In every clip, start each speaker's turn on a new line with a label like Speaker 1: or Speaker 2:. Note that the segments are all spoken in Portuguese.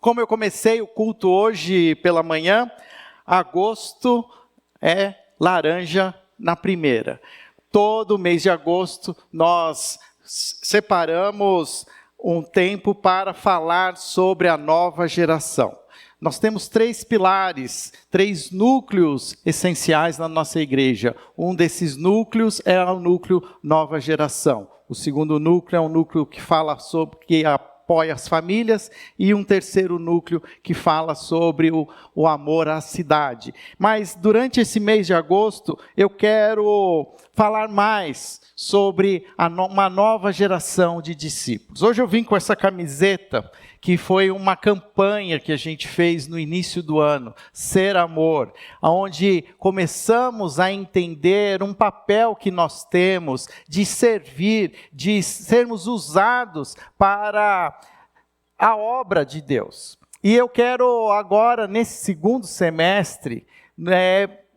Speaker 1: Como eu comecei o culto hoje pela manhã, agosto é laranja na primeira. Todo mês de agosto nós separamos um tempo para falar sobre a nova geração. Nós temos 3 pilares, 3 núcleos essenciais na nossa igreja. Um desses núcleos é o núcleo nova geração. O segundo núcleo é um núcleo que fala sobre que apoia as famílias, e um terceiro núcleo que fala sobre o amor à cidade. Mas durante esse mês de agosto, eu quero falar mais sobre uma nova geração de discípulos. Hoje eu vim com essa camiseta, que foi uma campanha que a gente fez no início do ano, Ser Amor, onde começamos a entender um papel que nós temos de servir, de sermos usados para a obra de Deus. E eu quero agora, nesse segundo semestre,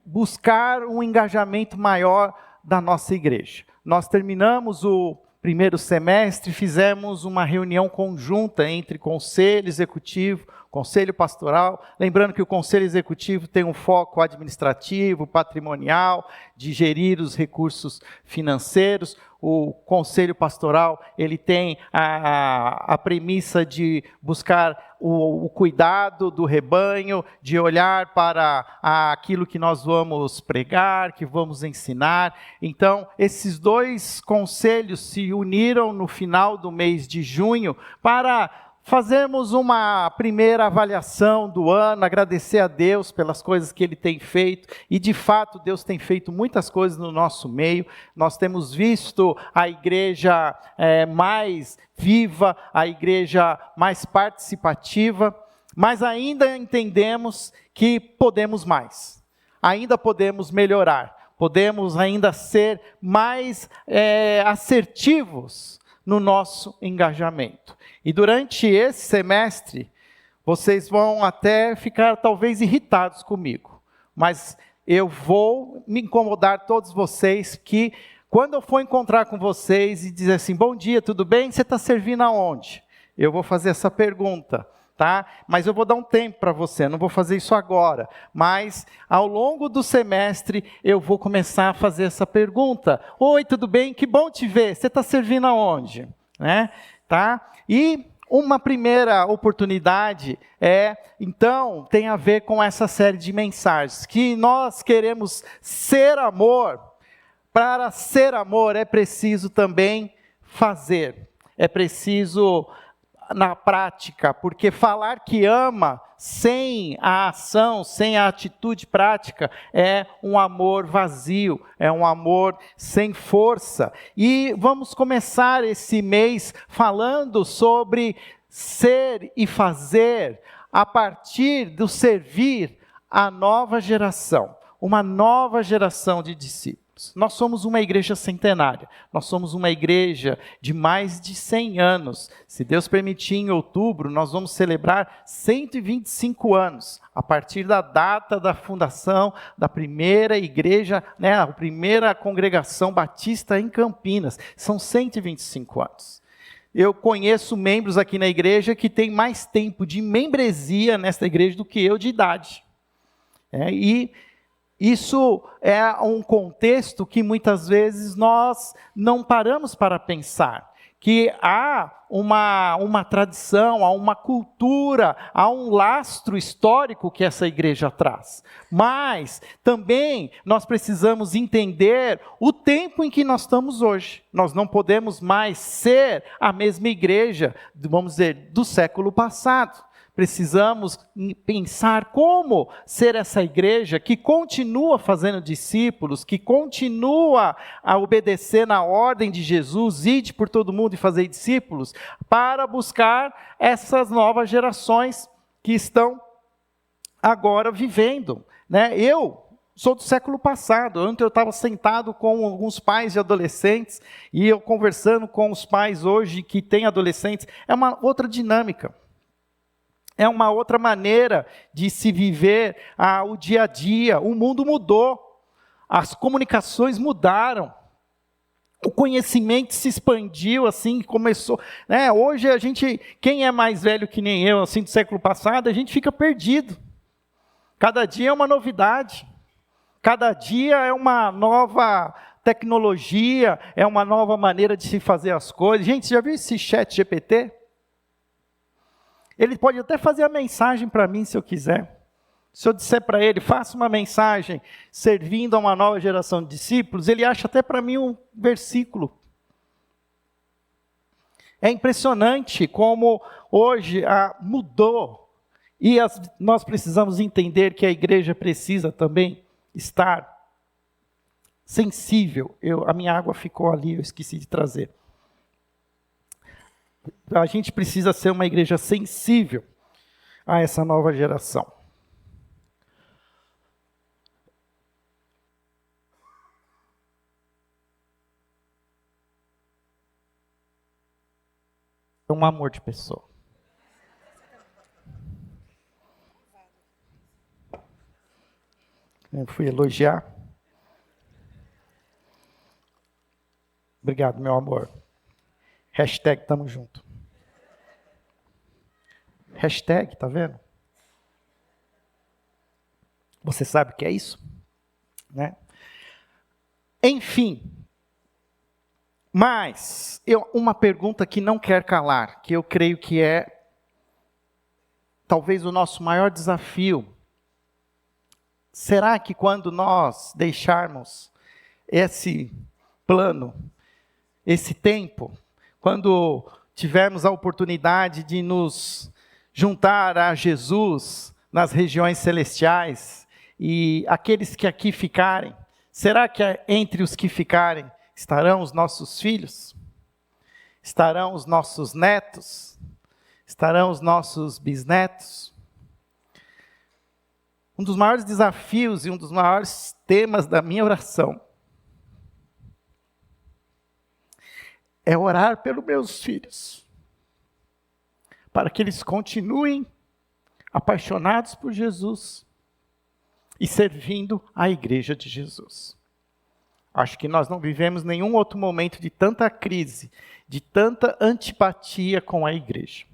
Speaker 1: buscar um engajamento maior da nossa igreja. Nós terminamos o primeiro semestre, fizemos uma reunião conjunta entre conselho executivo, conselho pastoral, lembrando que o conselho executivo tem um foco administrativo, patrimonial, de gerir os recursos financeiros. O conselho pastoral, ele tem a premissa de buscar o cuidado do rebanho, de olhar para aquilo que nós vamos pregar, que vamos ensinar. Então, esses 2 conselhos se uniram no final do mês de junho para fazermos uma primeira avaliação do ano, agradecer a Deus pelas coisas que Ele tem feito, e de fato Deus tem feito muitas coisas no nosso meio. Nós temos visto a igreja mais viva, a igreja mais participativa, mas ainda entendemos que podemos mais, ainda podemos melhorar, podemos ainda ser mais assertivos no nosso engajamento. E durante esse semestre, vocês vão até ficar talvez irritados comigo, mas eu vou me incomodar todos vocês que quando eu for encontrar com vocês e dizer assim, bom dia, tudo bem? Você está servindo aonde? Eu vou fazer essa pergunta, tá? Mas eu vou dar um tempo para você, não vou fazer isso agora, mas ao longo do semestre eu vou começar a fazer essa pergunta. Oi, tudo bem? Que bom te ver. Você está servindo aonde? Né? Tá? E uma primeira oportunidade então, tem a ver com essa série de mensagens, que nós queremos ser amor. Para ser amor é preciso também fazer, é preciso na prática, porque falar que ama sem a ação, sem a atitude prática, é um amor vazio, é um amor sem força. E vamos começar esse mês falando sobre ser e fazer a partir do servir a nova geração, uma nova geração de discípulos. Nós somos uma igreja centenária, nós somos uma igreja de mais de 100 anos. Se Deus permitir, em outubro, nós vamos celebrar 125 anos, a partir da data da fundação da primeira igreja, a primeira congregação batista em Campinas. São 125 anos. Eu conheço membros aqui na igreja que têm mais tempo de membresia nesta igreja do que eu de idade. Isso é um contexto que muitas vezes nós não paramos para pensar, que há uma tradição, há uma cultura, há um lastro histórico que essa igreja traz. Mas também nós precisamos entender o tempo em que nós estamos hoje. Nós não podemos mais ser a mesma igreja, vamos dizer, do século passado. Precisamos pensar como ser essa igreja que continua fazendo discípulos, que continua a obedecer na ordem de Jesus, ide por todo mundo e fazer discípulos, para buscar essas novas gerações que estão agora vivendo. Eu sou do século passado. Ontem eu estava sentado com alguns pais de adolescentes, e eu conversando com os pais hoje que têm adolescentes, é uma outra dinâmica. É uma outra maneira de se viver o dia a dia. O mundo mudou, as comunicações mudaram. O conhecimento se expandiu, assim, começou, né? Hoje quem é mais velho que nem eu, assim, do século passado, a gente fica perdido. Cada dia é uma novidade. Cada dia é uma nova tecnologia, é uma nova maneira de se fazer as coisas. Gente, você já viu esse chat GPT? Ele pode até fazer a mensagem para mim, se eu quiser. Se eu disser para ele, faça uma mensagem servindo a uma nova geração de discípulos, ele acha até para mim um versículo. É impressionante como hoje mudou. E nós precisamos entender que a igreja precisa também estar sensível. A minha água ficou ali, eu esqueci de trazer. A gente precisa ser uma igreja sensível a essa nova geração. É um amor de pessoa. Eu fui elogiar. Obrigado, meu amor. Hashtag tamo junto. Hashtag, tá vendo? Você sabe o que é isso? Né? Enfim. Mas, uma pergunta que não quer calar, que eu creio que é talvez o nosso maior desafio. Será que quando nós deixarmos esse plano, esse tempo, quando tivermos a oportunidade de nos juntar a Jesus nas regiões celestiais, e aqueles que aqui ficarem, será que entre os que ficarem estarão os nossos filhos? Estarão os nossos netos? Estarão os nossos bisnetos? Um dos maiores desafios e um dos maiores temas da minha oração é orar pelos meus filhos, para que eles continuem apaixonados por Jesus e servindo a igreja de Jesus. Acho que nós não vivemos nenhum outro momento de tanta crise, de tanta antipatia com a igreja.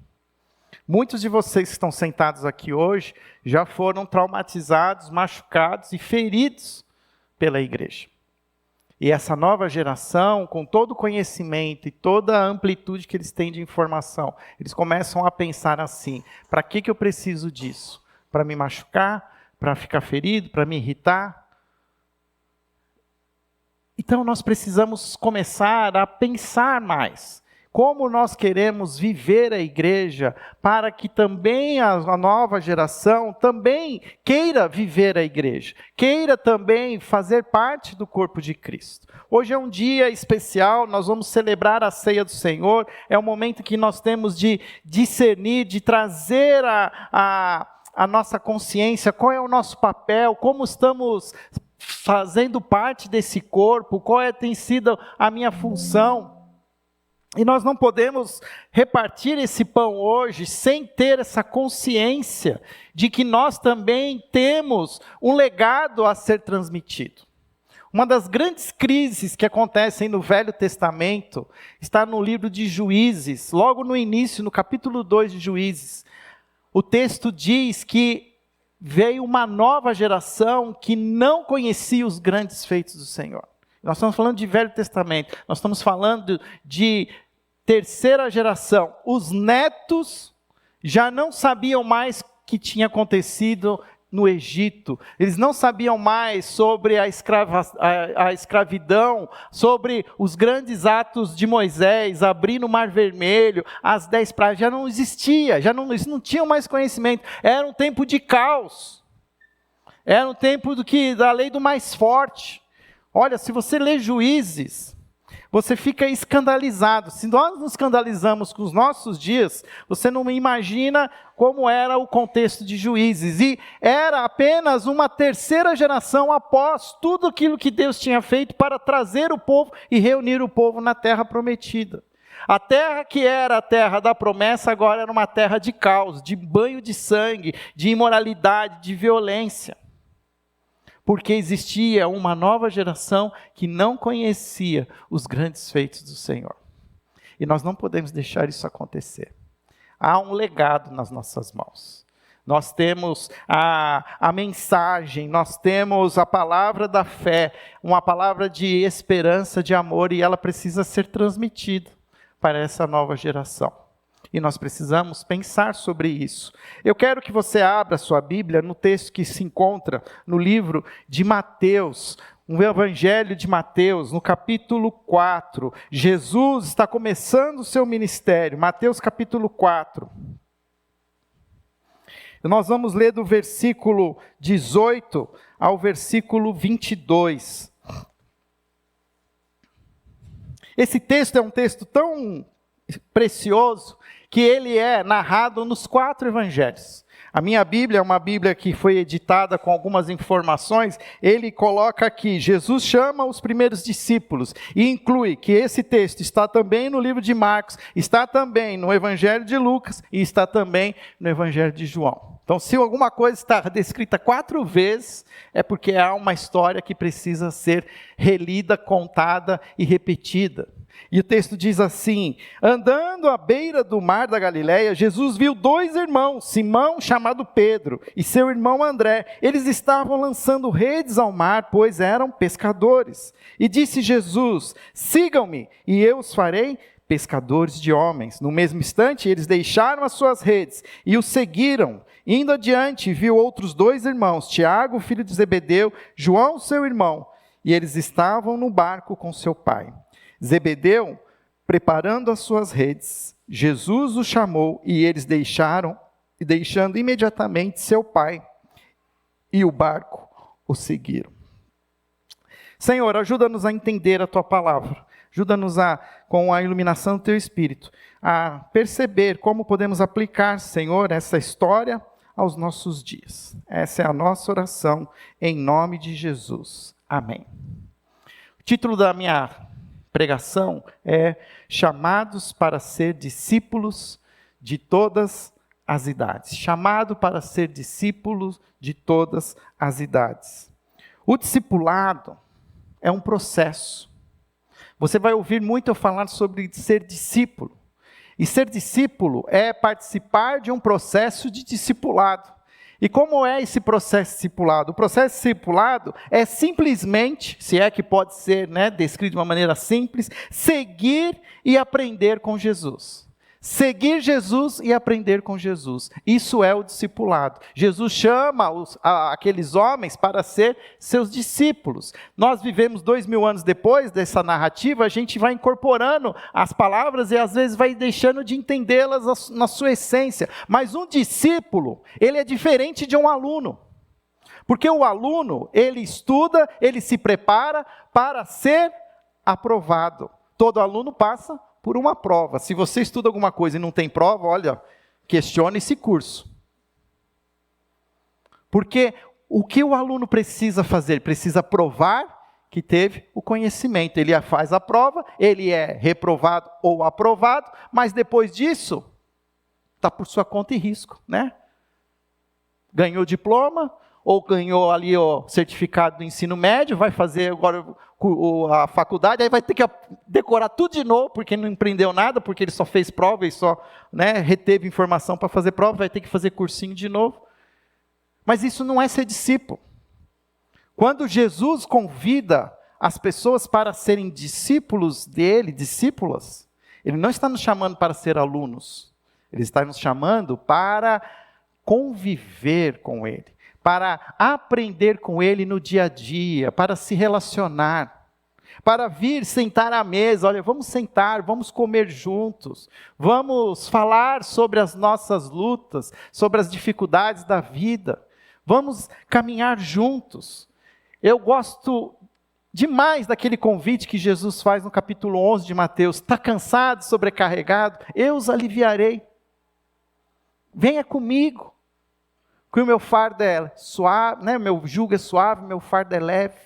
Speaker 1: Muitos de vocês que estão sentados aqui hoje já foram traumatizados, machucados e feridos pela igreja. E essa nova geração, com todo o conhecimento e toda a amplitude que eles têm de informação, eles começam a pensar assim: para que eu preciso disso? Para me machucar? Para ficar ferido? Para me irritar? Então nós precisamos começar a pensar mais. Como nós queremos viver a igreja para que também a nova geração também queira viver a igreja, queira também fazer parte do corpo de Cristo. Hoje é um dia especial, nós vamos celebrar a ceia do Senhor, é um momento que nós temos de discernir, de trazer a nossa consciência, qual é o nosso papel, como estamos fazendo parte desse corpo, qual tem sido a minha função. E nós não podemos repartir esse pão hoje sem ter essa consciência de que nós também temos um legado a ser transmitido. Uma das grandes crises que acontecem no Velho Testamento está no livro de Juízes, logo no início, no capítulo 2 de Juízes. O texto diz que veio uma nova geração que não conhecia os grandes feitos do Senhor. Nós estamos falando de Velho Testamento, nós estamos falando de terceira geração. Os netos já não sabiam mais o que tinha acontecido no Egito, eles não sabiam mais sobre a escravidão, sobre os grandes atos de Moisés, abrir o Mar Vermelho, as 10 pragas, já não existia, eles não tinham mais conhecimento, era um tempo de caos, era um tempo da lei do mais forte. Olha, se você lê Juízes, você fica escandalizado. Se nós nos escandalizamos com os nossos dias, você não imagina como era o contexto de Juízes. E era apenas uma terceira geração após tudo aquilo que Deus tinha feito para trazer o povo e reunir o povo na terra prometida. A terra que era a terra da promessa, agora era uma terra de caos, de banho de sangue, de imoralidade, de violência. porque existia uma nova geração que não conhecia os grandes feitos do Senhor. E nós não podemos deixar isso acontecer. Há um legado nas nossas mãos. Nós temos a mensagem, nós temos a palavra da fé, uma palavra de esperança, de amor, e ela precisa ser transmitida para essa nova geração. E nós precisamos pensar sobre isso. Eu quero que você abra sua Bíblia no texto que se encontra no livro de Mateus, o Evangelho de Mateus, no capítulo 4. Jesus está começando o seu ministério, Mateus capítulo 4. Nós vamos ler do versículo 18 ao versículo 22. Esse texto é um texto tão precioso que ele é narrado nos 4 evangelhos. A minha Bíblia é uma Bíblia que foi editada com algumas informações. Ele coloca aqui, Jesus chama os primeiros discípulos e inclui que esse texto está também no livro de Marcos, está também no Evangelho de Lucas e está também no Evangelho de João. Então, se alguma coisa está descrita 4 vezes, é porque há uma história que precisa ser relida, contada e repetida. E o texto diz assim: andando à beira do mar da Galileia, Jesus viu 2 irmãos, Simão, chamado Pedro, e seu irmão André. Eles estavam lançando redes ao mar, pois eram pescadores. E disse Jesus: sigam-me, e eu os farei pescadores de homens. No mesmo instante, eles deixaram as suas redes e o seguiram. Indo adiante, viu outros 2 irmãos, Tiago, filho de Zebedeu, João, seu irmão, e eles estavam no barco com seu pai. Zebedeu, preparando as suas redes, Jesus os chamou e eles deixando imediatamente seu pai e o barco o seguiram. Senhor, ajuda-nos a entender a Tua palavra, ajuda-nos com a iluminação do Teu Espírito, a perceber como podemos aplicar, Senhor, essa história aos nossos dias. Essa é a nossa oração, em nome de Jesus. Amém. O título da minha pregação é chamados para ser discípulos de todas as idades. Chamado para ser discípulos de todas as idades. O discipulado é um processo. Você vai ouvir muito eu falar sobre ser discípulo. E ser discípulo é participar de um processo de discipulado. E como é esse processo discipulado? O processo discipulado é simplesmente, se é que pode ser descrito de uma maneira simples, seguir e aprender com Jesus. Seguir Jesus e aprender com Jesus. Isso é o discipulado. Jesus chama aqueles homens para ser seus discípulos. Nós vivemos 2000 anos depois dessa narrativa, a gente vai incorporando as palavras e às vezes vai deixando de entendê-las na sua essência. Mas um discípulo, ele é diferente de um aluno. Porque o aluno, ele estuda, ele se prepara para ser aprovado. Todo aluno passa por uma prova. Se você estuda alguma coisa e não tem prova, olha, questione esse curso. Porque o que o aluno precisa fazer? Ele precisa provar que teve o conhecimento. Ele faz a prova, ele é reprovado ou aprovado, mas depois disso, está por sua conta e risco, Ganhou diploma, ou ganhou ali o certificado do ensino médio, vai fazer agora a faculdade, aí vai ter que decorar tudo de novo, porque não aprendeu nada, porque ele só fez prova e só reteve informação para fazer prova, vai ter que fazer cursinho de novo. Mas isso não é ser discípulo. Quando Jesus convida as pessoas para serem discípulos dele, discípulas, ele não está nos chamando para ser alunos, ele está nos chamando para conviver com ele, para aprender com ele no dia a dia, para se relacionar, para vir sentar à mesa. Olha, vamos sentar, vamos comer juntos, vamos falar sobre as nossas lutas, sobre as dificuldades da vida, vamos caminhar juntos. Eu gosto demais daquele convite que Jesus faz no capítulo 11 de Mateus. Está cansado, sobrecarregado? Eu os aliviarei. Venha comigo, que o meu fardo é suave, meu jugo é suave, meu fardo é leve.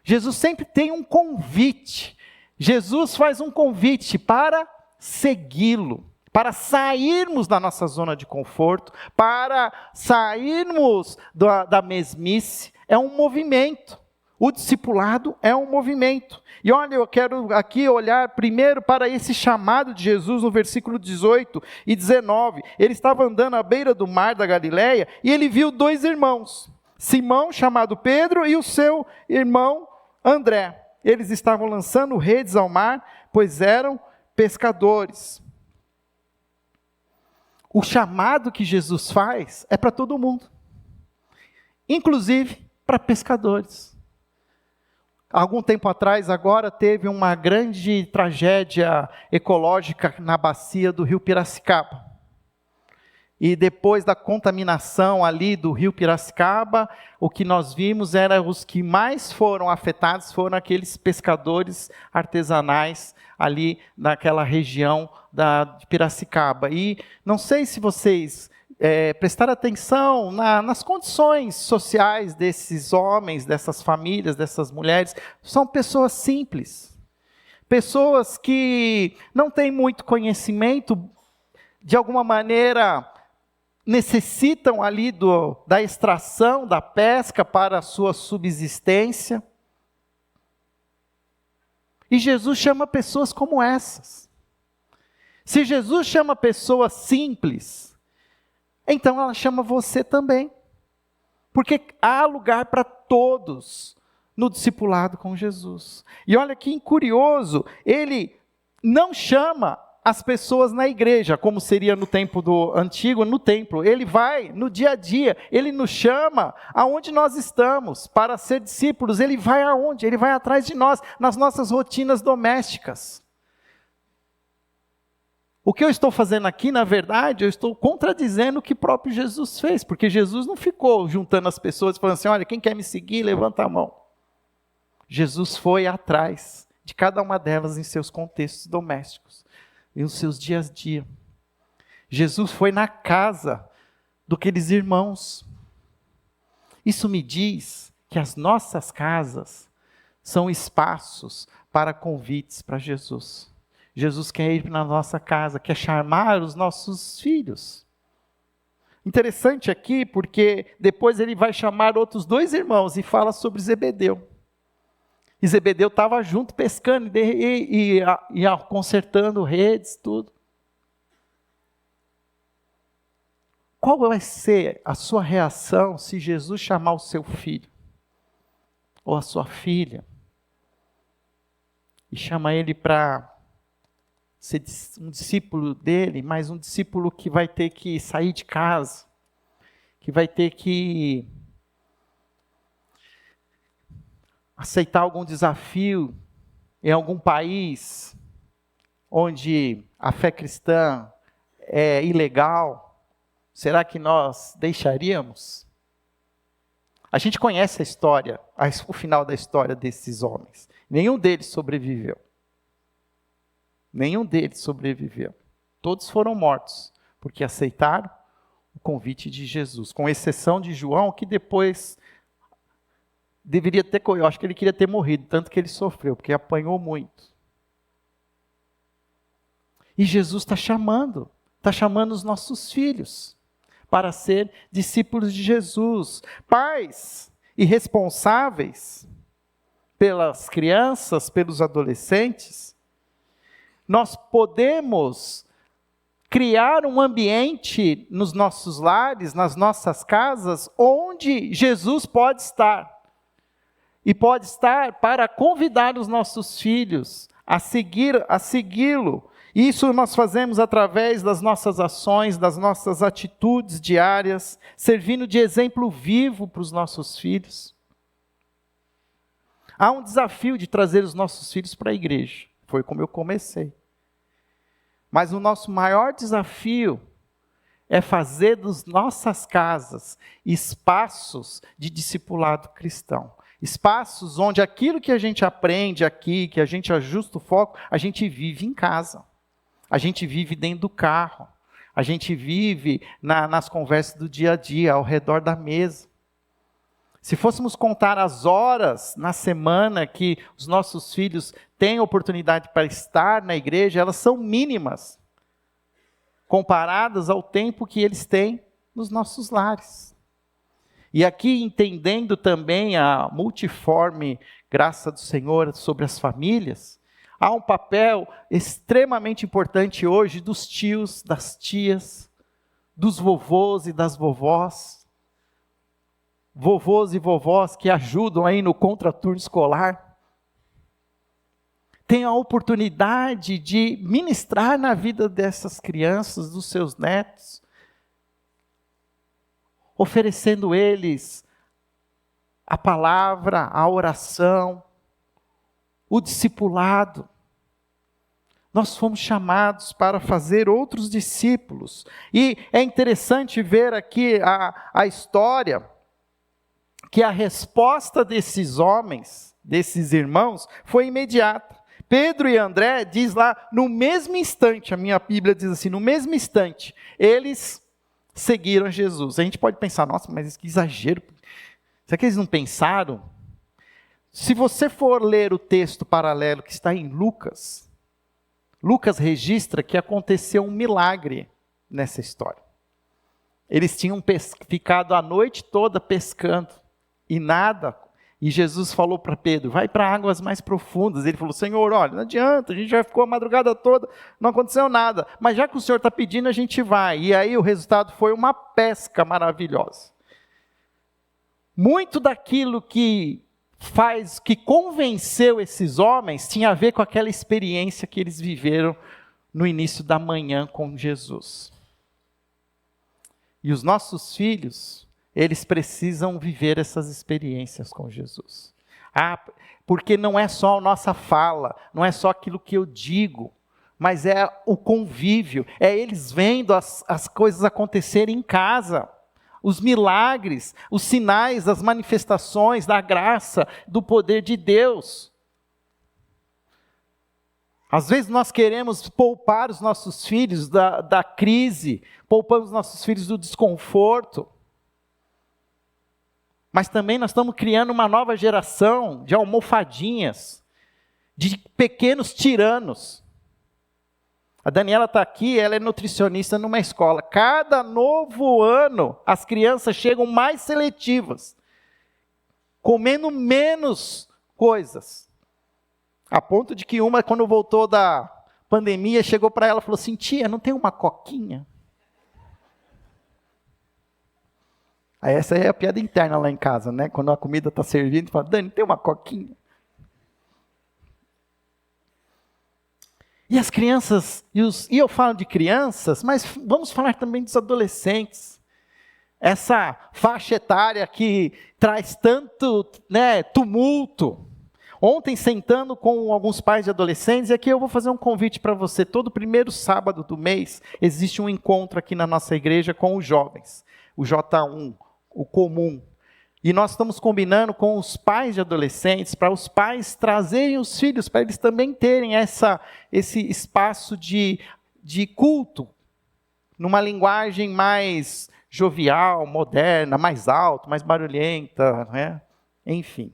Speaker 1: Jesus sempre tem um convite. Jesus faz um convite para segui-lo, para sairmos da nossa zona de conforto, para sairmos da mesmice. É um movimento. O discipulado é um movimento. E olha, eu quero aqui olhar primeiro para esse chamado de Jesus no versículo 18 e 19. Ele estava andando à beira do mar da Galileia e ele viu 2 irmãos, Simão, chamado Pedro, e o seu irmão André. Eles estavam lançando redes ao mar, pois eram pescadores. O chamado que Jesus faz é para todo mundo, inclusive para pescadores. Algum tempo atrás, agora, teve uma grande tragédia ecológica na bacia do rio Piracicaba. E depois da contaminação ali do rio Piracicaba, o que nós vimos era os que mais foram afetados foram aqueles pescadores artesanais ali naquela região de Piracicaba. E não sei se vocês prestaram atenção nas condições sociais desses homens, dessas famílias, dessas mulheres. São pessoas simples, pessoas que não têm muito conhecimento, de alguma maneira necessitam ali da extração, da pesca para a sua subsistência. E Jesus chama pessoas como essas. Se Jesus chama pessoas simples, então ela chama você também. Porque há lugar para todos no discipulado com Jesus. E olha que curioso, ele não chama as pessoas na igreja, como seria no tempo antigo, no templo. Ele vai no dia a dia, ele nos chama aonde nós estamos para ser discípulos. Ele vai aonde? Ele vai atrás de nós, nas nossas rotinas domésticas. O que eu estou fazendo aqui, na verdade, eu estou contradizendo o que próprio Jesus fez, porque Jesus não ficou juntando as pessoas e falando assim, olha, quem quer me seguir, levanta a mão. Jesus foi atrás de cada uma delas em seus contextos domésticos, em os seus dias a dia. Jesus foi na casa daqueles irmãos. Isso me diz que as nossas casas são espaços para convites para Jesus. Jesus quer ir na nossa casa, quer chamar os nossos filhos. Interessante aqui, porque depois ele vai chamar outros 2 irmãos e fala sobre Zebedeu. E Zebedeu estava junto pescando e consertando redes, tudo. Qual vai ser a sua reação se Jesus chamar o seu filho? Ou a sua filha? E chama ele para ser um discípulo dele, mas um discípulo que vai ter que sair de casa, que vai ter que aceitar algum desafio em algum país onde a fé cristã é ilegal. Será que nós deixaríamos? A gente conhece a história, o final da história desses homens. Nenhum deles sobreviveu. Nenhum deles sobreviveu. Todos foram mortos, porque aceitaram o convite de Jesus, com exceção de João, que depois eu acho que ele queria ter morrido, tanto que ele sofreu, porque apanhou muito. E Jesus está chamando os nossos filhos para ser discípulos de Jesus. Pais e responsáveis pelas crianças, pelos adolescentes, nós podemos criar um ambiente nos nossos lares, nas nossas casas, onde Jesus pode estar. E pode estar para convidar os nossos filhos a segui-lo. Isso nós fazemos através das nossas ações, das nossas atitudes diárias, servindo de exemplo vivo para os nossos filhos. Há um desafio de trazer os nossos filhos para a igreja. Foi como eu comecei. Mas o nosso maior desafio é fazer das nossas casas espaços de discipulado cristão. Espaços onde aquilo que a gente aprende aqui, que a gente ajusta o foco, a gente vive em casa. A gente vive dentro do carro. A gente vive nas conversas do dia a dia, ao redor da mesa. Se fôssemos contar as horas na semana que os nossos filhos têm oportunidade para estar na igreja, elas são mínimas. comparadas ao tempo que eles têm nos nossos lares. E aqui, entendendo também a multiforme graça do Senhor sobre as famílias, há um papel extremamente importante hoje dos tios, das tias, dos vovôs e das vovós. Vovôs e vovós que ajudam aí no contraturno escolar. Tem a oportunidade de ministrar na vida dessas crianças, dos seus netos, oferecendo eles a palavra, a oração, o discipulado. Nós fomos chamados para fazer outros discípulos. E é interessante ver aqui a história, que a resposta desses homens, desses irmãos, foi imediata. Pedro e André, diz lá, no mesmo instante, a minha Bíblia diz assim, no mesmo instante, eles seguiram Jesus. A gente pode pensar, nossa, mas que exagero. Será que eles não pensaram? Se você for ler o texto paralelo que está em Lucas, Lucas registra que aconteceu um milagre nessa história. Eles tinham ficado a noite toda pescando e nada. E Jesus falou para Pedro, vai para águas mais profundas. Ele falou, Senhor, olha, não adianta, a gente já ficou a madrugada toda, não aconteceu nada. Mas já que o Senhor está pedindo, a gente vai. E aí o resultado foi uma pesca maravilhosa. Muito daquilo que convenceu esses homens, tinha a ver com aquela experiência que eles viveram no início da manhã com Jesus. E os nossos filhos, eles precisam viver essas experiências com Jesus. Porque não é só a nossa fala, não é só aquilo que eu digo, mas é o convívio, é eles vendo as coisas acontecerem em casa, os milagres, os sinais, as manifestações da graça, do poder de Deus. Às vezes nós queremos poupar os nossos filhos da crise, poupamos os nossos filhos do desconforto, mas também nós estamos criando uma nova geração de almofadinhas, de pequenos tiranos. A Daniela está aqui, ela é nutricionista numa escola. Cada novo ano, as crianças chegam mais seletivas, comendo menos coisas. A ponto de que uma, quando voltou da pandemia, chegou para ela e falou assim, tia, não tem uma coquinha? Aí essa é a piada interna lá em casa, né? Quando a comida está servindo, fala, Dani, tem uma coquinha? E as crianças, e eu falo de crianças, mas vamos falar também dos adolescentes. Essa faixa etária que traz tanto tumulto. Ontem, sentando com alguns pais de adolescentes, e aqui eu vou fazer um convite para você. Todo primeiro sábado do mês, existe um encontro aqui na nossa igreja com os jovens. O J1, o comum. E nós estamos combinando com os pais de adolescentes, para os pais trazerem os filhos, para eles também terem esse espaço de culto, numa linguagem mais jovial, moderna, mais alta, mais barulhenta, né? Enfim.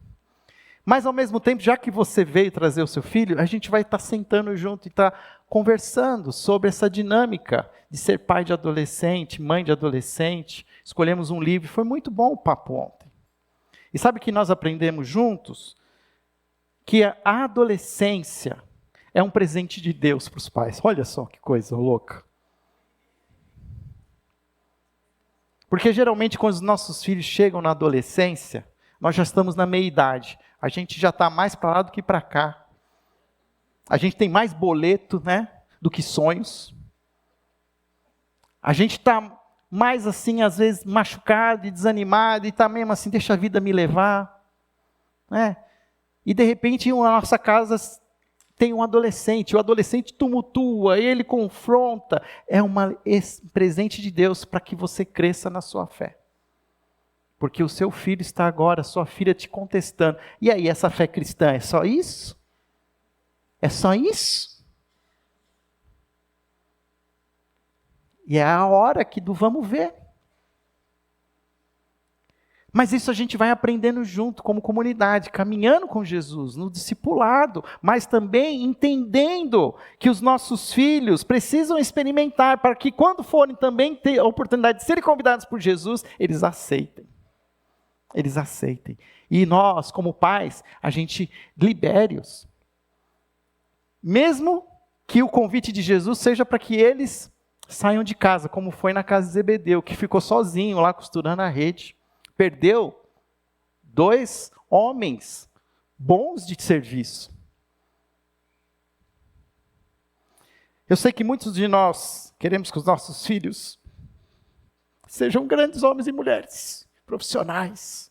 Speaker 1: Mas ao mesmo tempo, já que você veio trazer o seu filho, a gente vai estar sentando junto e estar conversando sobre essa dinâmica de ser pai de adolescente, mãe de adolescente. Escolhemos um livro, foi muito bom o papo ontem. E sabe que nós aprendemos juntos? Que a adolescência é um presente de Deus para os pais. Olha só que coisa louca. Porque geralmente quando os nossos filhos chegam na adolescência, nós já estamos na meia-idade. A gente já está mais para lá do que para cá. A gente tem mais boleto, né, do que sonhos. A gente está mais assim, às vezes, machucado e desanimado, e está mesmo assim, deixa a vida me levar. Né? E de repente, na nossa casa tem um adolescente, o adolescente tumultua, ele confronta. É um presente de Deus para que você cresça na sua fé. Porque o seu filho está agora, sua filha te contestando. E aí, essa fé cristã é só isso? É só isso? E é a hora do vamos ver. Mas isso a gente vai aprendendo junto, como comunidade, caminhando com Jesus, no discipulado, mas também entendendo que os nossos filhos precisam experimentar, para que quando forem também ter a oportunidade de serem convidados por Jesus, eles aceitem. Eles aceitem. E nós, como pais, a gente libere-os. Mesmo que o convite de Jesus seja para que eles saiam de casa, como foi na casa de Zebedeu, que ficou sozinho lá costurando a rede. Perdeu 2 homens bons de serviço. Eu sei que muitos de nós queremos que os nossos filhos sejam grandes homens e mulheres, profissionais,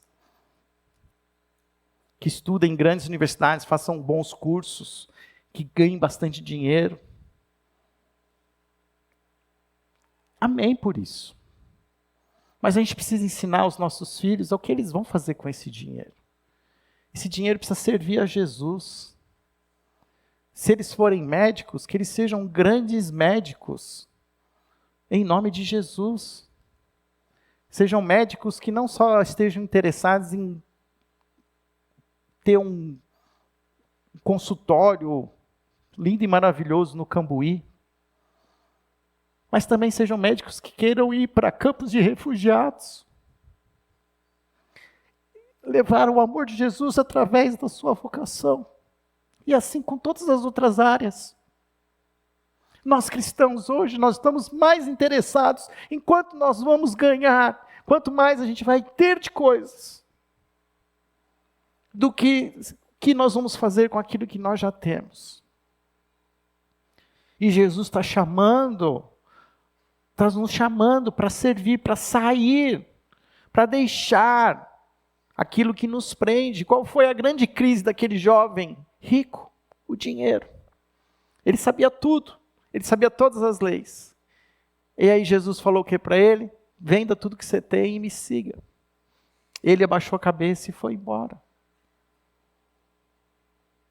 Speaker 1: que estudem em grandes universidades, façam bons cursos, que ganhem bastante dinheiro. Amém por isso. Mas a gente precisa ensinar os nossos filhos o que eles vão fazer com esse dinheiro. Esse dinheiro precisa servir a Jesus. Se eles forem médicos, que eles sejam grandes médicos, em nome de Jesus. Sejam médicos que não só estejam interessados em ter um consultório lindo e maravilhoso no Cambuí, mas também sejam médicos que queiram ir para campos de refugiados, levar o amor de Jesus através da sua vocação, e assim com todas as outras áreas. Nós cristãos hoje, nós estamos mais interessados em quanto nós vamos ganhar, quanto mais a gente vai ter de coisas, do que nós vamos fazer com aquilo que nós já temos. E Jesus está nos chamando para servir, para sair, para deixar aquilo que nos prende. Qual foi a grande crise daquele jovem rico? O dinheiro. Ele sabia tudo, ele sabia todas as leis. E aí Jesus falou o que para ele? Venda tudo que você tem e me siga. Ele abaixou a cabeça e foi embora.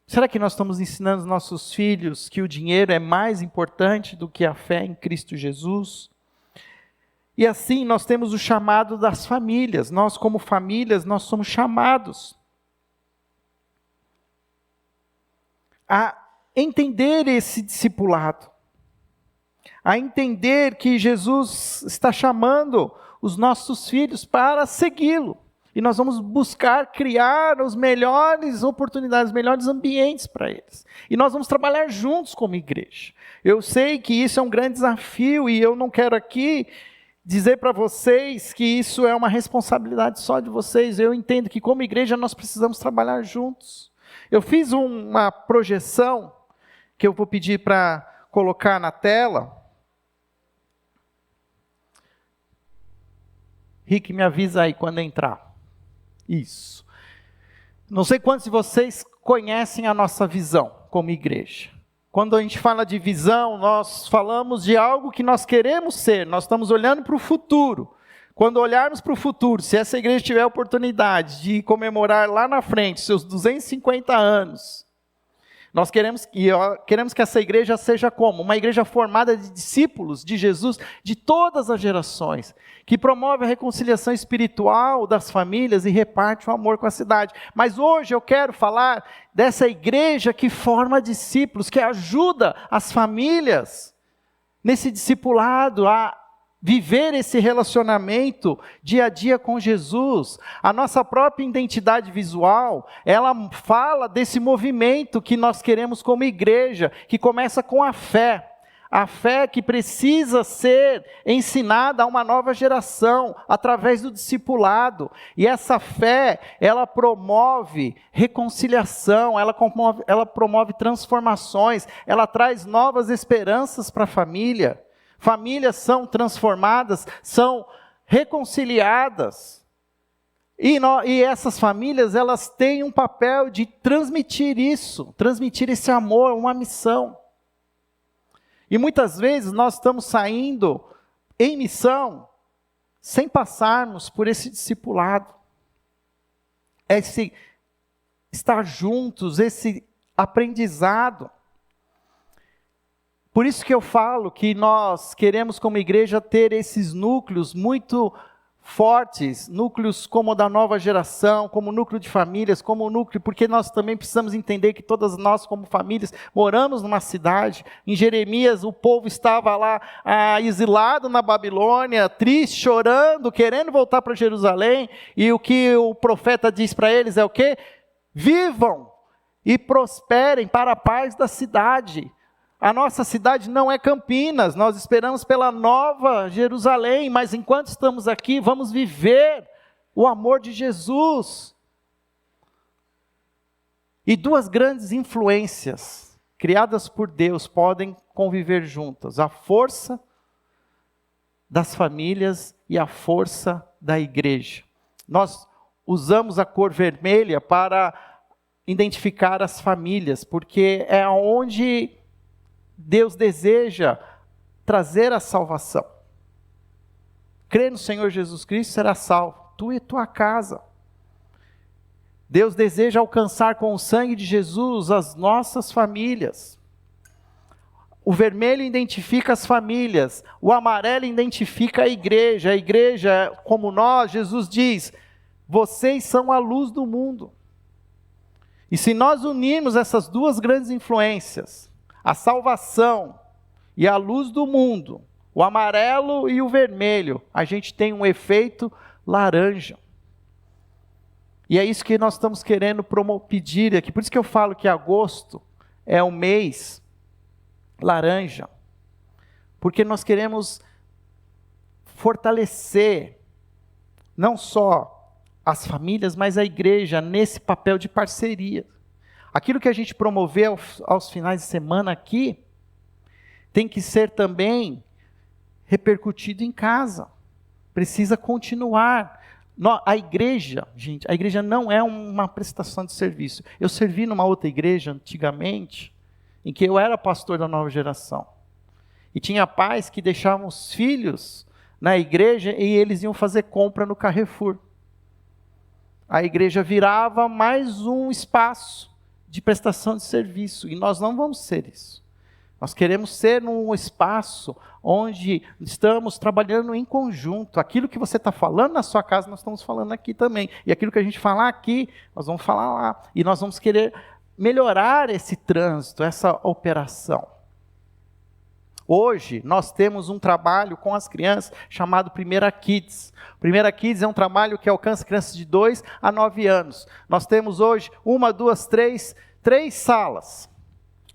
Speaker 1: Será que nós estamos ensinando os nossos filhos que o dinheiro é mais importante do que a fé em Cristo Jesus? E assim nós temos o chamado das famílias. Nós, como famílias, nós somos chamados a entender esse discipulado, a entender que Jesus está chamando os nossos filhos para segui-lo. E nós vamos buscar criar as melhores oportunidades, os melhores ambientes para eles. E nós vamos trabalhar juntos como igreja. Eu sei que isso é um grande desafio e eu não quero aqui dizer para vocês que isso é uma responsabilidade só de vocês. Eu entendo que como igreja nós precisamos trabalhar juntos. Eu fiz uma projeção que eu vou pedir para colocar na tela. Rick, me avisa aí quando entrar. Isso. Não sei quantos de vocês conhecem a nossa visão como igreja. Quando a gente fala de visão, nós falamos de algo que nós queremos ser, nós estamos olhando para o futuro. Quando olharmos para o futuro, se essa igreja tiver a oportunidade de comemorar lá na frente seus 250 anos, nós queremos que essa igreja seja como? Uma igreja formada de discípulos de Jesus de todas as gerações, que promove a reconciliação espiritual das famílias e reparte o amor com a cidade. Mas hoje eu quero falar dessa igreja que forma discípulos, que ajuda as famílias nesse discipulado a viver esse relacionamento dia a dia com Jesus. A nossa própria identidade visual, ela fala desse movimento que nós queremos como igreja, que começa com a fé. A fé que precisa ser ensinada a uma nova geração, através do discipulado. E essa fé, ela promove reconciliação, ela promove transformações, ela traz novas esperanças para a família. Famílias são transformadas, são reconciliadas. E essas famílias, elas têm um papel de transmitir isso, transmitir esse amor, uma missão. E muitas vezes nós estamos saindo em missão sem passarmos por esse discipulado. Esse estar juntos, esse aprendizado. Por isso que eu falo que nós queremos como igreja ter esses núcleos muito fortes, núcleos como o da nova geração, como o núcleo de famílias, como o núcleo, porque nós também precisamos entender que todas nós, como famílias, moramos numa cidade. Em Jeremias, o povo estava lá exilado na Babilônia, triste, chorando, querendo voltar para Jerusalém, e o que o profeta diz para eles é o quê? Vivam e prosperem para a paz da cidade. A nossa cidade não é Campinas, nós esperamos pela nova Jerusalém, mas enquanto estamos aqui, vamos viver o amor de Jesus. E duas grandes influências, criadas por Deus, podem conviver juntas: a força das famílias e a força da igreja. Nós usamos a cor vermelha para identificar as famílias, porque é onde Deus deseja trazer a salvação. Crê no Senhor Jesus Cristo, será salvo, tu e tua casa. Deus deseja alcançar com o sangue de Jesus as nossas famílias. O vermelho identifica as famílias, o amarelo identifica a igreja. A igreja, como nós, Jesus diz, vocês são a luz do mundo. E se nós unirmos essas duas grandes influências, a salvação e a luz do mundo, o amarelo e o vermelho, a gente tem um efeito laranja. E é isso que nós estamos querendo pedir aqui. Por isso que eu falo que agosto é o mês laranja. Porque nós queremos fortalecer não só as famílias, mas a igreja nesse papel de parceria. Aquilo que a gente promover aos finais de semana aqui, tem que ser também repercutido em casa. Precisa continuar. A igreja, gente, a igreja não é uma prestação de serviço. Eu servi numa outra igreja antigamente, em que eu era pastor da nova geração. E tinha pais que deixavam os filhos na igreja e eles iam fazer compra no Carrefour. A igreja virava mais um espaço de prestação de serviço, e nós não vamos ser isso. Nós queremos ser um espaço onde estamos trabalhando em conjunto. Aquilo que você está falando na sua casa, nós estamos falando aqui também. E aquilo que a gente falar aqui, nós vamos falar lá. E nós vamos querer melhorar esse trânsito, essa operação. Hoje, nós temos um trabalho com as crianças chamado Primeira Kids. Primeira Kids é um trabalho que alcança crianças de 2 a 9 anos. Nós temos hoje 1, 2, 3 salas.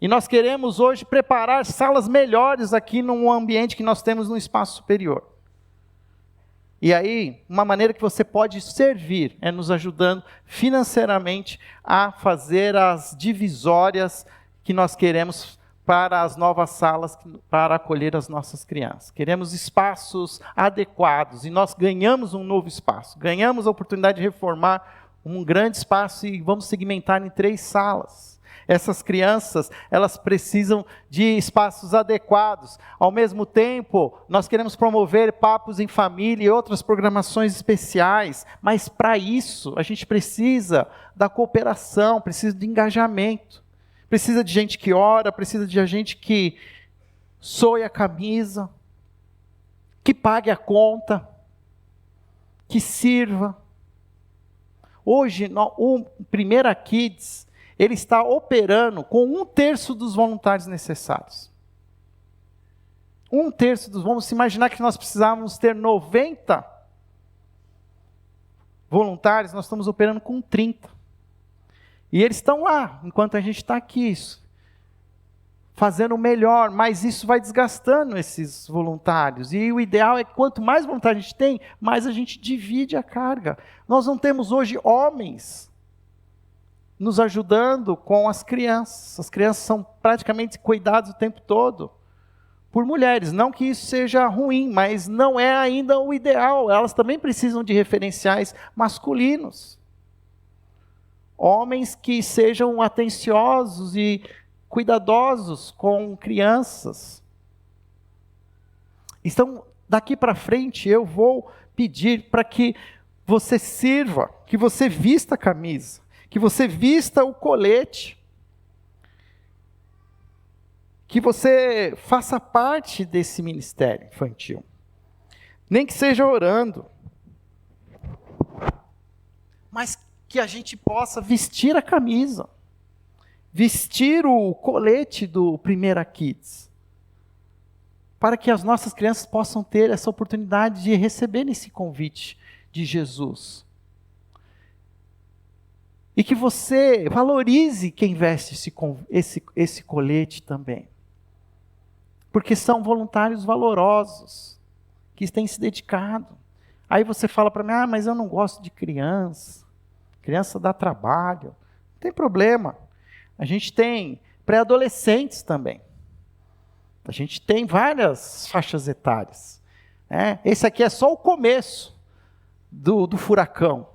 Speaker 1: E nós queremos hoje preparar salas melhores aqui num ambiente que nós temos no espaço superior. E aí, uma maneira que você pode servir é nos ajudando financeiramente a fazer as divisórias que nós queremos para as novas salas, para acolher as nossas crianças. Queremos espaços adequados, e nós ganhamos um novo espaço. Ganhamos a oportunidade de reformar um grande espaço e vamos segmentar em 3 salas. Essas crianças, elas precisam de espaços adequados. Ao mesmo tempo, nós queremos promover papos em família e outras programações especiais, mas para isso, a gente precisa da cooperação, precisa de engajamento. Precisa de gente que ora, precisa de gente que soe a camisa, que pague a conta, que sirva. Hoje, o Primeira Kids, ele está operando com 1/3 dos voluntários necessários. 1/3 vamos imaginar que nós precisávamos ter 90 voluntários, nós estamos operando com 30. E eles estão lá, enquanto a gente está aqui, fazendo o melhor, mas isso vai desgastando esses voluntários. E o ideal é que quanto mais voluntários a gente tem, mais a gente divide a carga. Nós não temos hoje homens nos ajudando com as crianças. As crianças são praticamente cuidadas o tempo todo por mulheres. Não que isso seja ruim, mas não é ainda o ideal. Elas também precisam de referenciais masculinos. Homens que sejam atenciosos e cuidadosos com crianças. Então, daqui para frente, eu vou pedir para que você sirva, que você vista a camisa, que você vista o colete, que você faça parte desse ministério infantil. Nem que seja orando, mas que a gente possa vestir a camisa, vestir o colete do Primeira Kids, para que as nossas crianças possam ter essa oportunidade de receber esse convite de Jesus. E que você valorize quem veste esse colete também. Porque são voluntários valorosos, que têm se dedicado. Aí você fala para mim, mas eu não gosto de criança. Criança dá trabalho. Não tem problema. A gente tem pré-adolescentes também. A gente tem várias faixas etárias. Esse aqui é só o começo do furacão.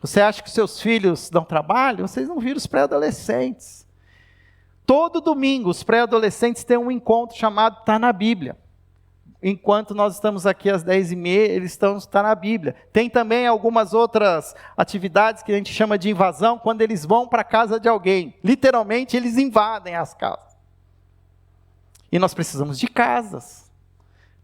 Speaker 1: Você acha que seus filhos dão trabalho? Vocês não viram os pré-adolescentes. Todo domingo, os pré-adolescentes têm um encontro chamado Tá na Bíblia. Enquanto nós estamos aqui às 10h30, eles estão na Bíblia. Tem também algumas outras atividades que a gente chama de invasão, quando eles vão para a casa de alguém. Literalmente, eles invadem as casas. E nós precisamos de casas.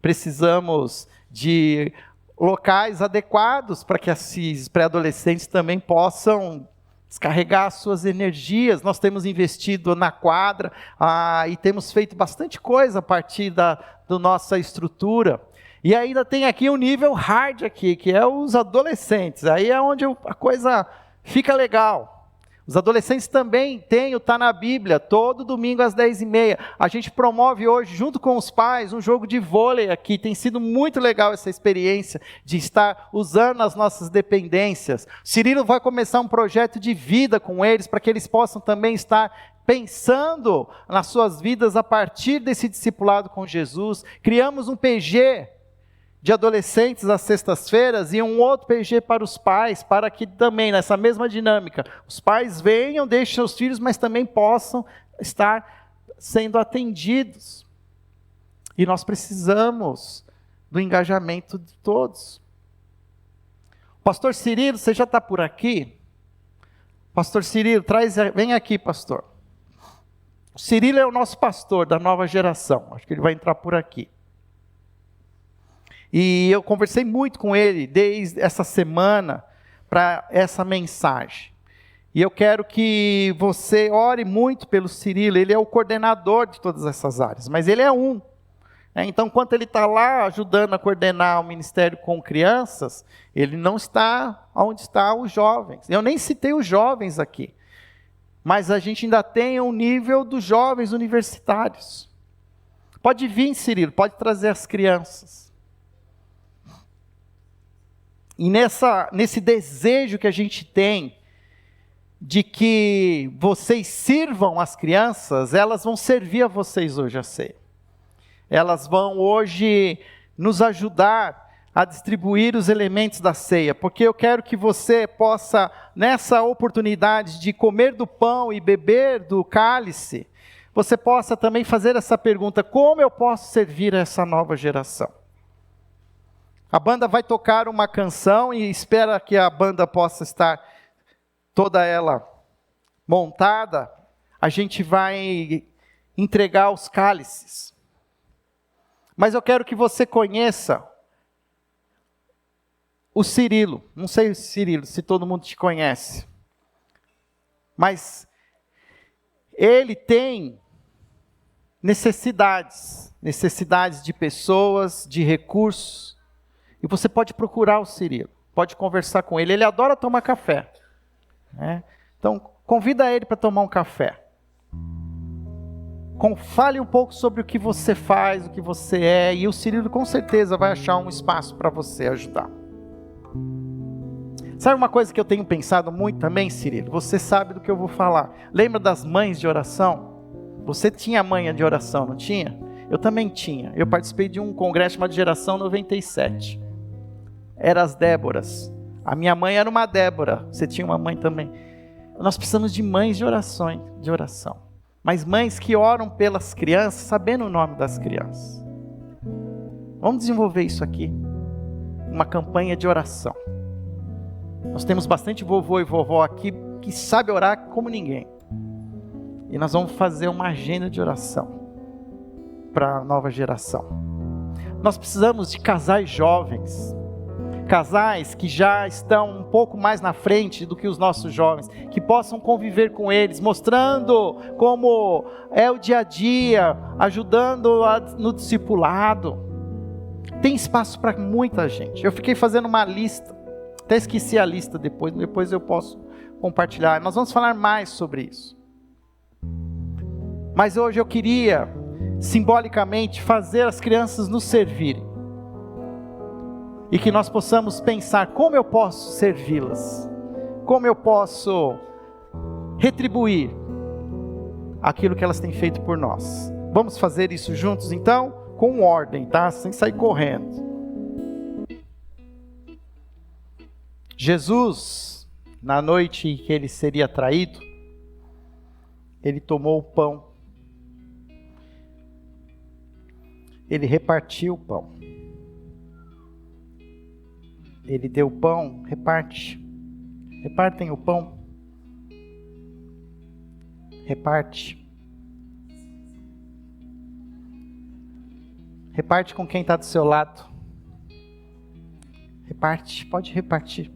Speaker 1: Precisamos de locais adequados para que esses pré-adolescentes também possam descarregar suas energias. Nós temos investido na quadra e temos feito bastante coisa a partir da nossa estrutura. E ainda tem aqui um nível hard aqui, que é os adolescentes. Aí é onde a coisa fica legal. Os adolescentes também têm o Tá na Bíblia, todo domingo às 10h30. A gente promove hoje, junto com os pais, um jogo de vôlei aqui. Tem sido muito legal essa experiência de estar usando as nossas dependências. Cirilo vai começar um projeto de vida com eles, para que eles possam também estar pensando nas suas vidas a partir desse discipulado com Jesus. Criamos um PG de adolescentes às sextas-feiras e um outro PG para os pais, para que também nessa mesma dinâmica, os pais venham, deixem seus filhos, mas também possam estar sendo atendidos. E nós precisamos do engajamento de todos. Pastor Cirilo, você já está por aqui? Pastor Cirilo, vem aqui, pastor. O Cirilo é o nosso pastor da nova geração, acho que ele vai entrar por aqui. E eu conversei muito com ele desde essa semana para essa mensagem. E eu quero que você ore muito pelo Cirilo. Ele é o coordenador de todas essas áreas, mas ele é um. Então, enquanto ele está lá ajudando a coordenar o ministério com crianças, ele não está onde estão os jovens. Eu nem citei os jovens aqui, mas a gente ainda tem um nível dos jovens universitários. Pode vir, Cirilo, pode trazer as crianças. E nesse desejo que a gente tem de que vocês sirvam as crianças, elas vão servir a vocês hoje a ceia. Elas vão hoje nos ajudar a distribuir os elementos da ceia, porque eu quero que você possa, nessa oportunidade de comer do pão e beber do cálice, você possa também fazer essa pergunta: como eu posso servir a essa nova geração? A banda vai tocar uma canção e espera que a banda possa estar toda ela montada. A gente vai entregar os cálices. Mas eu quero que você conheça o Cirilo. Não sei, Cirilo, se todo mundo te conhece. Mas ele tem necessidades de pessoas, de recursos. E você pode procurar o Cirilo, pode conversar com ele. Ele adora tomar café. Então, convida ele para tomar um café. Fale um pouco sobre o que você faz, o que você é, e o Cirilo com certeza vai achar um espaço para você ajudar. Sabe uma coisa que eu tenho pensado muito também, Cirilo? Você sabe do que eu vou falar. Lembra das mães de oração? Você tinha manha de oração, não tinha? Eu também tinha. Eu participei de um congresso chamado Geração 97. Era as Déboras. A minha mãe era uma Débora. Você tinha uma mãe também. Nós precisamos de mães de oração. Mas mães que oram pelas crianças, sabendo o nome das crianças. Vamos desenvolver isso aqui. Uma campanha de oração. Nós temos bastante vovô e vovó aqui que sabe orar como ninguém. E nós vamos fazer uma agenda de oração para a nova geração. Nós precisamos de casais jovens. casais que já estão um pouco mais na frente do que os nossos jovens, que possam conviver com eles, mostrando como é o dia a dia, ajudando no discipulado. Tem espaço para muita gente. Eu fiquei fazendo uma lista, até esqueci a lista depois eu posso compartilhar. Nós vamos falar mais sobre isso. Mas hoje eu queria, simbolicamente, fazer as crianças nos servirem. E que nós possamos pensar como eu posso servi-las, como eu posso retribuir aquilo que elas têm feito por nós. Vamos fazer isso juntos então? Com ordem, tá? Sem sair correndo. Jesus, na noite em que ele seria traído, ele tomou o pão. Ele repartiu o pão. Ele deu o pão, reparte. Repartem o pão. Reparte. Reparte com quem está do seu lado. Reparte, pode repartir.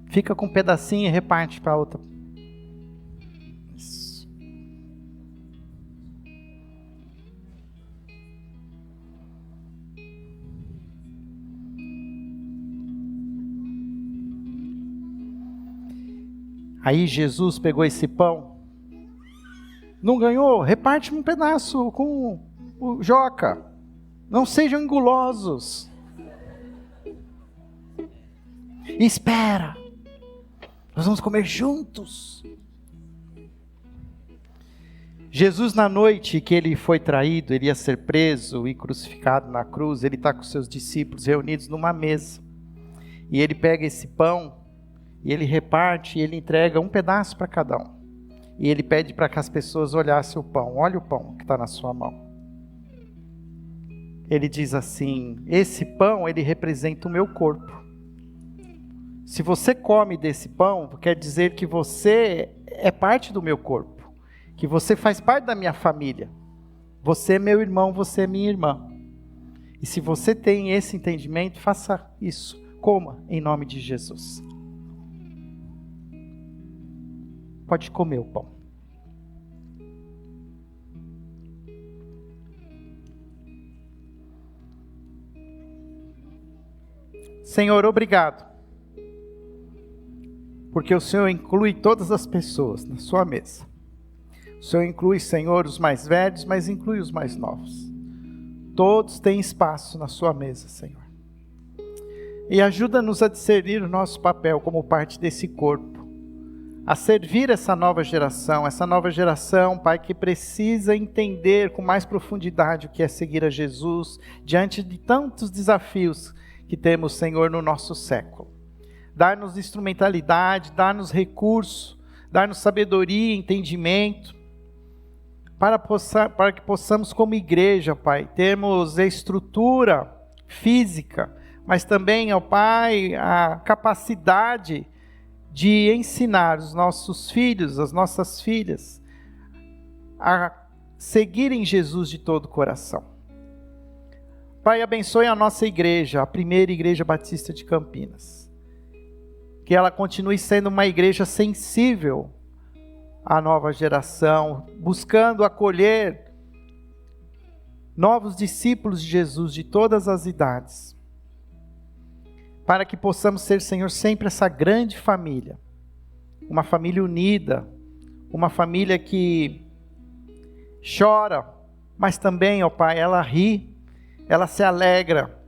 Speaker 1: Fica com um pedacinho e reparte para outra. Isso. Aí Jesus pegou esse pão. Não ganhou? Reparte um pedaço com o Joca. Não sejam engulosos. Espera. Nós vamos comer juntos. Jesus, na noite que ele foi traído, ele ia ser preso e crucificado na cruz, ele está com seus discípulos reunidos numa mesa. E ele pega esse pão, e ele reparte, e ele entrega um pedaço para cada um. E ele pede para que as pessoas olhassem o pão. Olha o pão que está na sua mão. Ele diz assim: esse pão, ele representa o meu corpo. Se você come desse pão, quer dizer que você é parte do meu corpo, que você faz parte da minha família. Você é meu irmão, você é minha irmã. E se você tem esse entendimento, faça isso. Coma em nome de Jesus. Pode comer o pão. Senhor, obrigado. Porque o Senhor inclui todas as pessoas na sua mesa. O Senhor inclui, Senhor, os mais velhos, mas inclui os mais novos. Todos têm espaço na sua mesa, Senhor. E ajuda-nos a discernir o nosso papel como parte desse corpo. A servir essa nova geração, Pai, que precisa entender com mais profundidade o que é seguir a Jesus, diante de tantos desafios que temos, Senhor, no nosso século. Dar-nos instrumentalidade, dar-nos recurso, dar-nos sabedoria, entendimento, para que possamos como igreja, Pai, termos a estrutura física, mas também, ó Pai, a capacidade de ensinar os nossos filhos, as nossas filhas, a seguirem Jesus de todo o coração. Pai, abençoe a nossa igreja, a primeira igreja batista de Campinas. Que ela continue sendo uma igreja sensível à nova geração, buscando acolher novos discípulos de Jesus de todas as idades. Para que possamos ser, Senhor, sempre essa grande família. Uma família unida, uma família que chora, mas também, ó Pai, ela ri, ela se alegra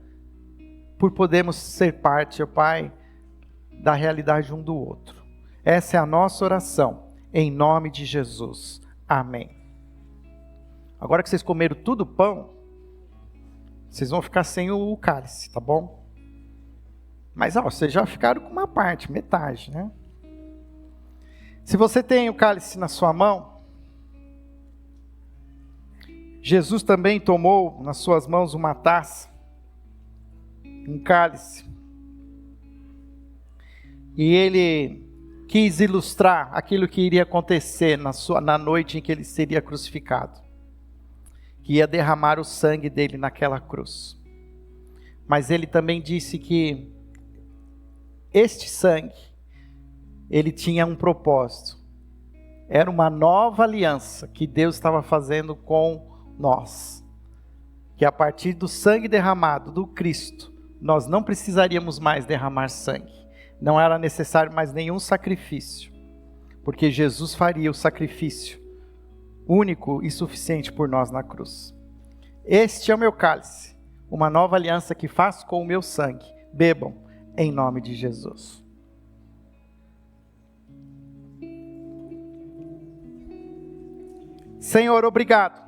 Speaker 1: por podermos ser parte, ó Pai, da realidade um do outro. Essa é a nossa oração, em nome de Jesus. Amém. Agora que vocês comeram tudo o pão, vocês vão ficar sem o cálice, tá bom? Mas vocês já ficaram com uma parte, metade, né? Se você tem o cálice na sua mão, Jesus também tomou nas suas mãos uma taça, um cálice. E ele quis ilustrar aquilo que iria acontecer na noite em que ele seria crucificado. Que ia derramar o sangue dele naquela cruz. mas ele também disse que este sangue, ele tinha um propósito. Era uma nova aliança que Deus estava fazendo com nós. Que a partir do sangue derramado do Cristo, nós não precisaríamos mais derramar sangue. Não era necessário mais nenhum sacrifício, porque Jesus faria o sacrifício único e suficiente por nós na cruz. Este é o meu cálice, uma nova aliança que faço com o meu sangue. Bebam em nome de Jesus. Senhor, obrigado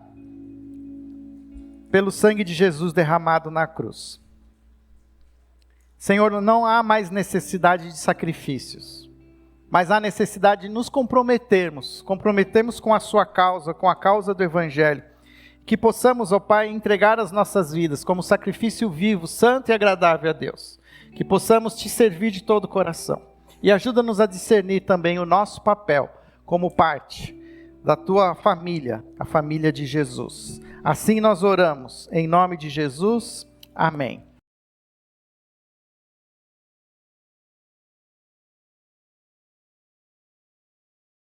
Speaker 1: pelo sangue de Jesus derramado na cruz. Senhor, não há mais necessidade de sacrifícios, mas há necessidade de nos comprometermos com a sua causa, com a causa do Evangelho, que possamos, ó Pai, entregar as nossas vidas como sacrifício vivo, santo e agradável a Deus, que possamos te servir de todo o coração, e ajuda-nos a discernir também o nosso papel como parte da tua família, a família de Jesus. Assim nós oramos, em nome de Jesus, amém.